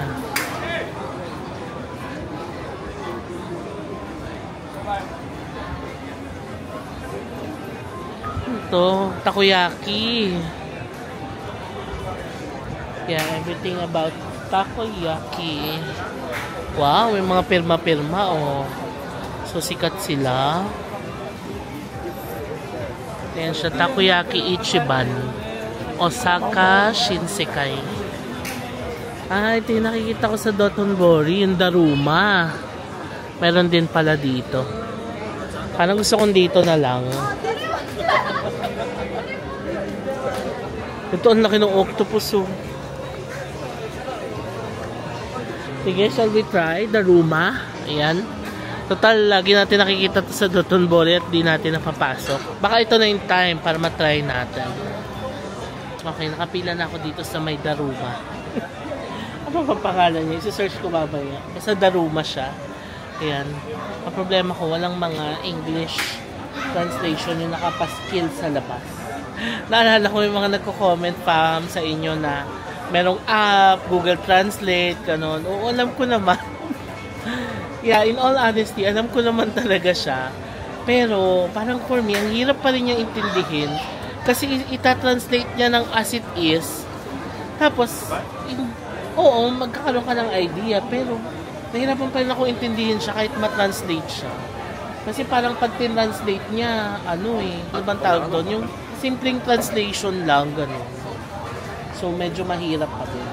Ito, takoyaki. Yeah, everything about takoyaki. Wow, may mga pirma-pirma, oh. So, sikat sila. Ayan siya, Takoyaki Ichiban. Osaka Shinsekai. Ah, ito yung nakikita ko sa Dotonbori, yung Daruma. Meron din pala dito. Parang gusto kong dito na lang. Ito, ang laki ng octopus, oh. Sige, shall we try Daruma? Ayan. Total, lagi natin nakikita to sa Dotonbori at di natin napapasok. Baka ito na yung time para matry natin. Okay, nakapila na ako dito sa may Daruma. Ano ba pangalan niya? Isi-search ko babaya. Basta Daruma siya. Ayan. Ang problema ko, walang mga English translation yung nakapaskil sa labas. Naalala ko yung mga nagko-comment pa sa inyo na merong app, Google Translate, ganon. Oo, alam ko naman. Yeah, in all honesty, alam ko naman talaga siya. Pero, parang for me, ang hirap pa rin niyang intindihin. Kasi itatranslate niya ng as it is. Tapos, oo, magkakaroon ka ng idea. Pero, nahirapan pa rin ako intindihin siya kahit matranslate siya. Kasi parang pag tinranslate niya, ano bang tawag doon? Yung simpleng translation lang, ganon. So, medyo mahirap pa din.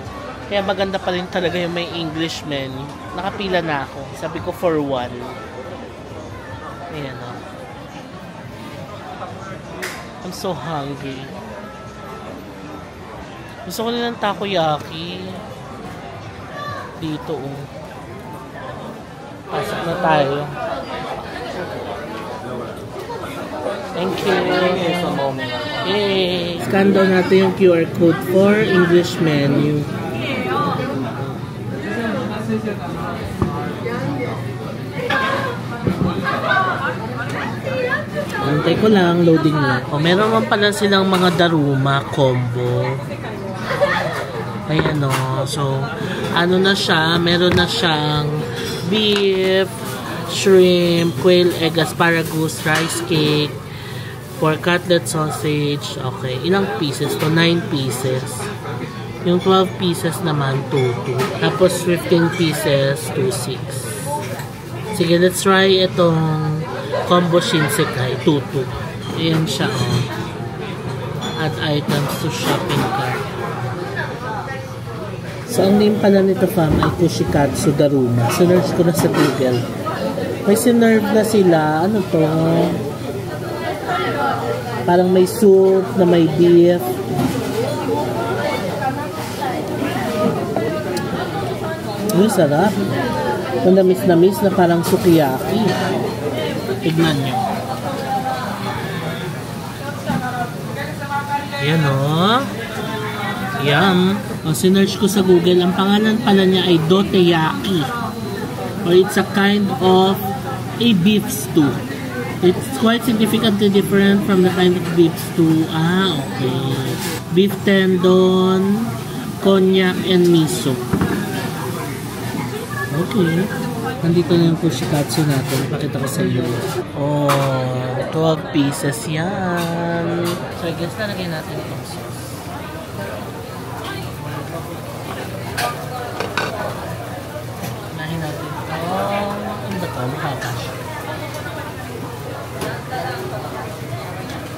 Kaya maganda pa rin talaga yung may English menu. Nakapila na ako. Sabi ko for one. Ayan o. I'm so hungry. Gusto ko nilang takoyaki. Dito o. Pasok na tayo. Thank you. Yay! Scan down natin yung QR code for English menu. Antay ko lang, loading lang. O, meron man pala silang mga Daruma combo. Ayan o. So, ano na siya? Meron na siyang beef, shrimp, quail egg, asparagus, rice cake, pork cutlet, sausage. Okay, ilang pieces to? 9 pieces. Yung 12 pieces naman, 2. Tapos 15 pieces, 2.6. Sige, let's try itong combo Shinsekai, 2.2. Ayan siya, oh. Add items to shopping cart. So, ang name pala nito, fam, ay Kushikatsu Daruma. Search ko na sa Google. May sinerve na sila. Ano to? Parang may soup na may beef. Uy, sarap. Namis na parang sukiyaki. Tignan nyo. Ayan o. Yum. O, sinerch ko sa Google. Ang pangalan pala niya ay Doteyaki. Or it's a kind of a beef stew. It's quite significantly different from the kind of beef stew. Ah, okay. Beef tendon, konjac, and miso. Okay. Nandito na yung kushikatsu natin. Pakita ko sa iyo. Oh, 12 pieces yan. So, I guess nalagay natin itong sauce. Unahin natin ito. Ano ba ito? Makakasya.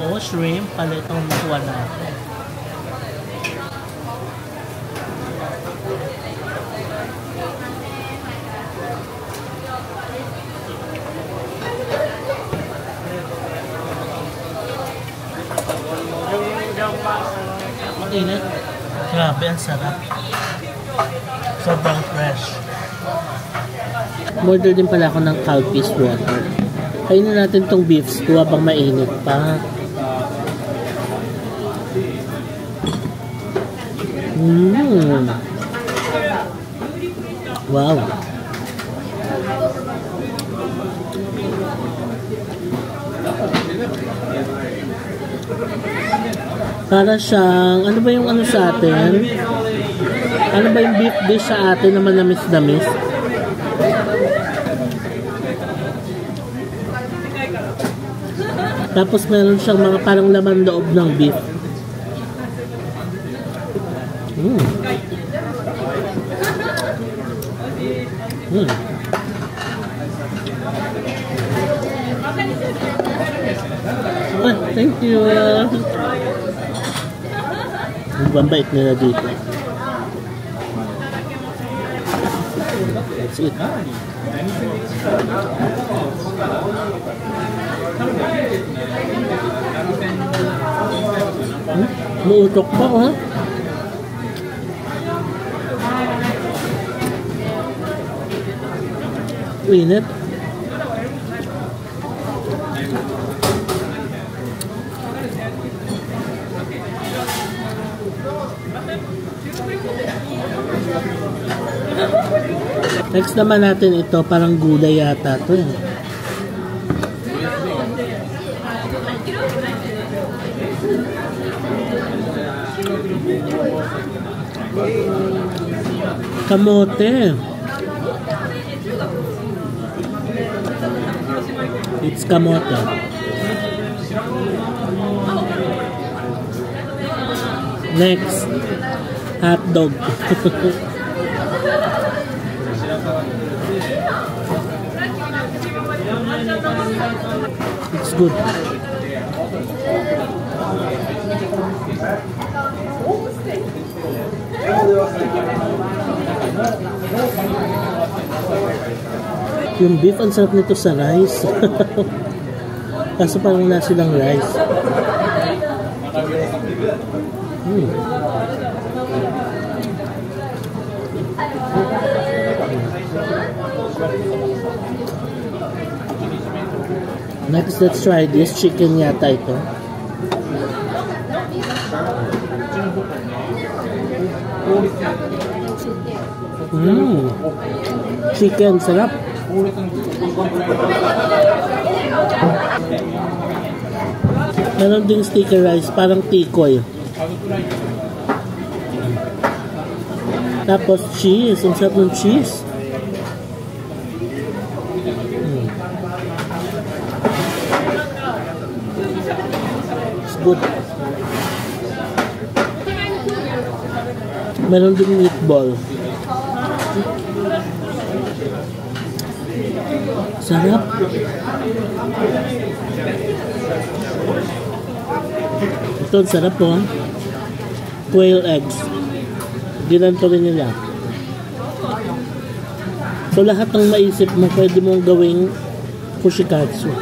Oh, shrimp pala itong nakuha natin. Init. Grabe, ang sarap. Sobrang fresh. Order din pala ako ng Calpis water. Kainin natin tong beef stew habang mainit pa. Wow. Para siyang, ano ba yung ano sa atin? Ano ba yung beef dish sa atin na manamis-namis? Tapos meron siyang mga parang laman loob ng beef. Oh, thank you. Ang bait nila dito. That's it. Muutok pa, ha? Init. Next naman natin ito, parang gulay yata ito eh. Kamote. It's kamote. Next, hot dog. It's good. Yung beef, ang sarap nito sa rice. Kaso parang wala silang rice. Next, let's try this. Chicken yata ito. Chicken, sarap. Meron ding sticky rice, parang tikoy. Tapos cheese, ang sarap ng cheese. It's good. Meron ding meatball. Sarap. Ito, sarap po. Quail eggs. Ginanto rin nila. So, lahat ng maisip mo, pwede mong gawing Kushikatsu.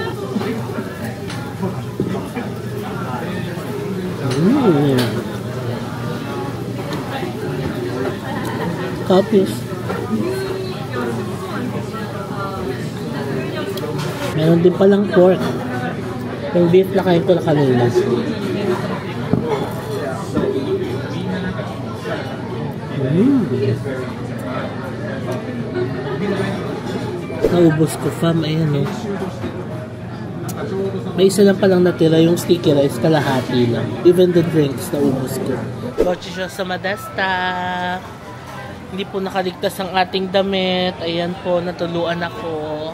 Tapos, meron din palang pork. Yung beef na kain ko na kanina. Naubos ko, fam. Ayan, no. May isa lang palang natira, yung sticky rice, kalahati lang. Even the drinks, naubos ko. Kotse siya sa Madasta. Hindi po nakaligtas ang ating damit. Ayan po, natuluan ako.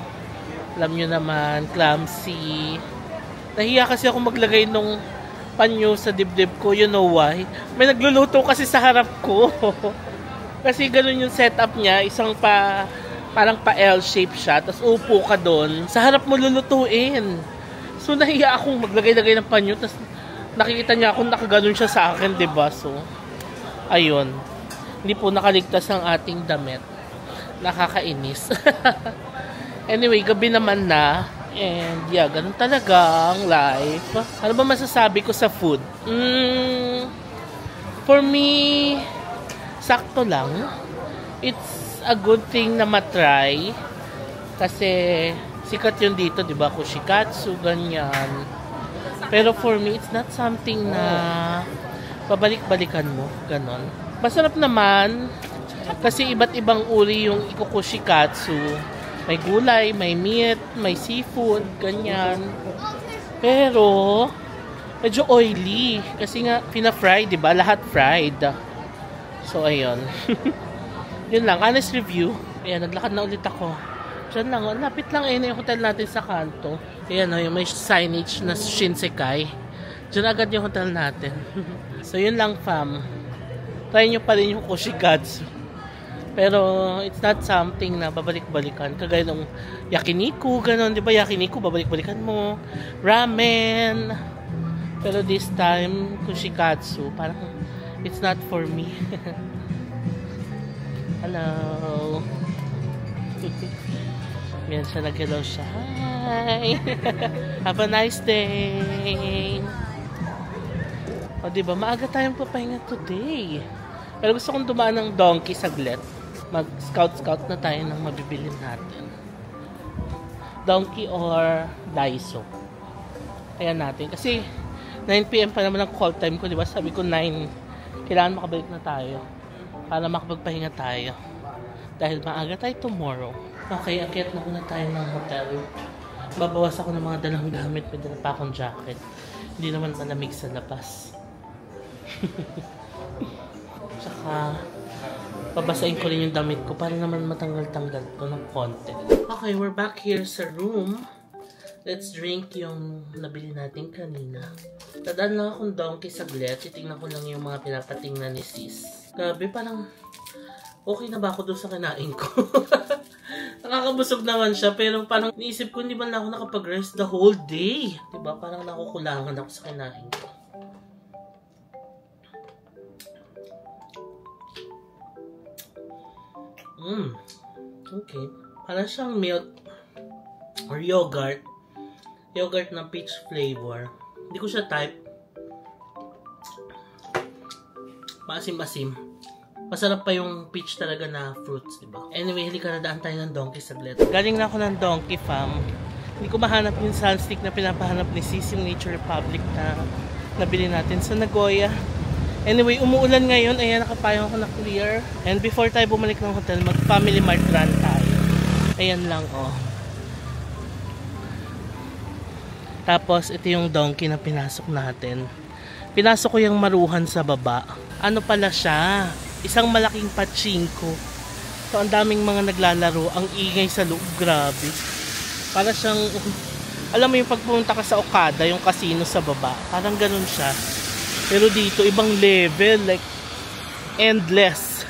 Alam nyo naman, clumsy. Nahiya kasi ako maglagay nung panyo sa dibdib ko. You know why? May nagluluto kasi sa harap ko. Kasi ganun yung setup niya. Isang parang pa L-shape siya. Tapos upo ka doon. Sa harap mo lulutuin. So nahiya akong maglagay-lagay ng panyo. Tapos nakikita niya akong nakaganon siya sa akin, diba? So, ayun. Hindi po nakaligtas ang ating damit. Nakakainis. Anyway, gabi naman na. And yeah, ganun talaga ang life. Ano ba masasabi ko sa food? For me, sakto lang. It's a good thing na matry. Kasi sikat yun dito, di ba? Kushikatsu, ganyan. Pero for me, it's not something na pabalik-balikan mo. Ganon. Masarap naman. Kasi iba't ibang uri yung ikukushikatsu. May gulay, may meat, may seafood, ganyan. Pero, medyo oily. Kasi nga, pina-fry, diba? Lahat fried. So, ayun. Yun lang, honest review. Ayan, naglakad na ulit ako. Diyan lang, lapit lang yung hotel natin sa kanto. Ayan, yung may signage na Shinsekai. Diyan agad yung hotel natin. So, yun lang, fam. Try nyo pa rin yung kushikatsu. Pero, it's not something na babalik-balikan. Kagaya ng yakiniku, gano'n. Di ba yakiniku, babalik-balikan mo. Ramen. Pero this time, kushikatsu, parang, it's not for me. Hello. Yan siya, nag-hello siya. Hi! Have a nice day! O, diba, maaga tayong papahinga today. Pero gusto kong dumaan ng Donkey saglit. Mag-scout-scout na tayo ng mabibilin natin. Donkey or Daiso. Ayan natin. Kasi 9 PM pa naman ang call time ko, di ba? Sabi ko 9. Kailangan makabalik na tayo. Para makapagpahinga tayo. Dahil maaga tayo tomorrow. Okay, akyat na muna tayo ng hotel. Babawas ako ng mga dalang gamit. May dala pa akong jacket. Hindi naman malamig sa labas. Tsaka babasahin ko rin yung damit ko para naman matanggal-tanggal ko ng konti. Okay, we're back here sa room. Let's drink yung nabili natin kanina. Dadaan lang akong Donkey saglit. Titignan ko lang yung mga pinapatingnan ni sis. Grabe, parang okay na ba ako doon sa kinain ko? Nakakabusog naman siya, pero parang niisip ko hindi ba na ako nakapag-rest the whole day. Diba? Parang nakukulangan ako sa kinain ko. Okay. Parang siyang milk or yogurt. Yogurt na peach flavor. Hindi ko siya type. Maasim-asim. Masarap pa yung peach talaga na fruits, diba? Anyway, halika na, daan tayo ng Donkey saglit. Galing na ako ng Donkey, fam. Hindi ko mahanap yung sunstick na pinapahanap ni Sis, yung Nature Republic na nabili natin sa Nagoya. Anyway, umuulan ngayon. Ayan, nakapayong ako na clear. And before tayo bumalik ng hotel, mag-family mart run tayo. Ayan lang, oh. Tapos, ito yung Donkey na pinasok natin. Pinasok ko yung maruhan sa baba. Ano pala siya? Isang malaking pachinko. So, ang daming mga naglalaro. Ang ingay sa loob. Grabe. Para siyang, alam mo yung pagpunta ka sa Okada, yung casino sa baba. Parang ganun siya. Pero dito, ibang level. Like, endless.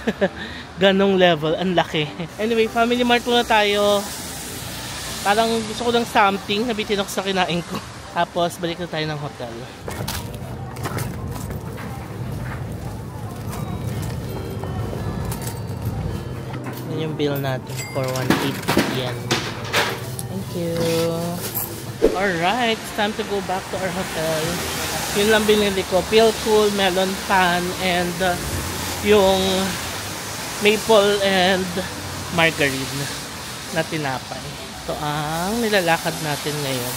Ganong level. Ang laki. Anyway, family mart muna tayo. Parang gusto ko ng something. Nabitin ako sa kinain ko. Tapos, balik na tayo ng hotel. Yan yung bill natin for 180 yen. Thank you. Alright, it's time to go back to our hotel. Yun lang binili ko. Pilcool, melon pan, and yung maple and margarine na tinapay. Ito ang nilalakad natin ngayon.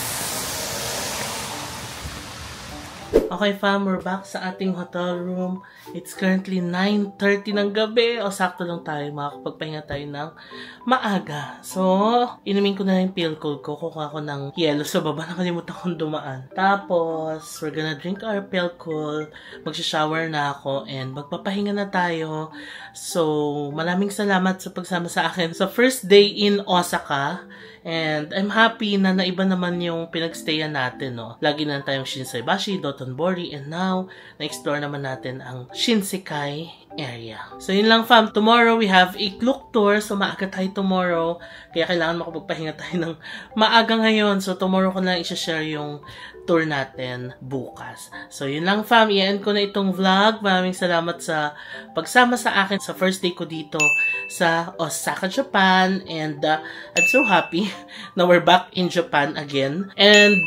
Okay fam, we're back sa ating hotel room. It's currently 9:30 ng gabi. O sakto lang tayo, makakapagpahinga tayo ng maaga. So, inumin ko na yung Pilcool ko. Kukuha ko ng yelo sa baba. Nakalimutan kong dumaan. Tapos, we're gonna drink our Pilcool. Magsha-shower na ako and magpapahinga na tayo. So, maraming salamat sa pagsama sa akin sa first day in Osaka. And I'm happy na naiba naman yung pinagstayan natin, no? Lagi na tayong Shinsaibashi, Dotonbori, and now, na-explore naman natin ang Shinsekai area. So, yun lang fam. Tomorrow, we have a Klook tour. So, maaga tayo tomorrow. Kaya kailangan makapagpahinga tayo ng maaga ngayon. So, tomorrow ko na i-share yung tour natin bukas. So, yun lang fam. I-end ko na itong vlog. Maraming salamat sa pagsama sa akin sa first day ko dito sa Osaka, Japan. And I'm so happy na we're back in Japan again. And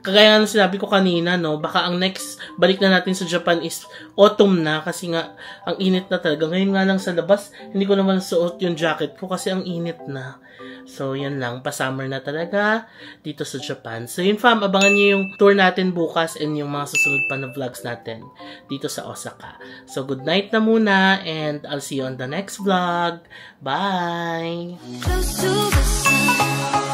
kagaya ng sinabi ko kanina, no, baka ang next balik na natin sa Japan is autumn na kasi nga ang init na talaga. Ngayon nga lang sa labas, hindi ko naman suot yung jacket ko kasi ang init na. So, yan lang. Pa-summer na talaga dito sa Japan. So, yun fam, abangan nyo yung tour natin bukas and yung mga susunod pa na vlogs natin dito sa Osaka. So, good night na muna and I'll see you on the next vlog. Bye! Close to the sun.